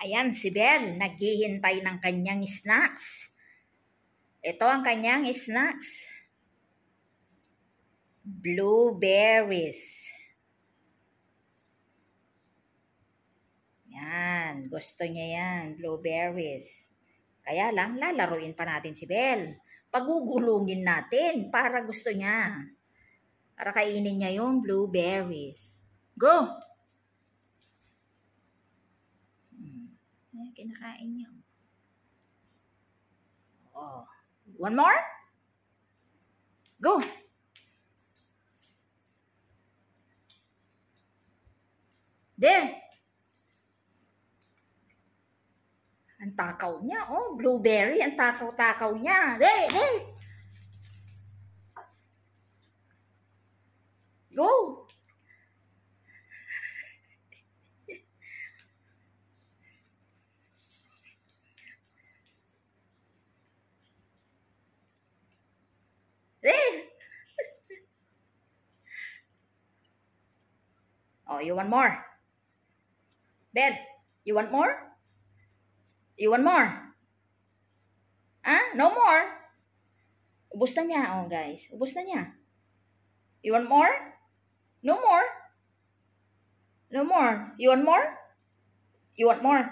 Ayan, si Belle, naghihintay ng kanyang snacks. Ito ang kanyang snacks. Blueberries. Yan, gusto niya yan, blueberries. Kaya lang, lalaruin pa natin si Belle. Pagugulungin natin para gusto niya. Para kainin niya yung blueberries. Go! Ayan, kinakain niya. Oh. One more? Go! There! Ang takaw niya. Oh, blueberry. Ang takaw-takaw niya. There! Go! There! Oh, you want more? Belle, you want more? You want more? Ah, no more? Ubus na niya. Oh, guys. Ubus na niya. You want more? No more? No more. You want more? You want more?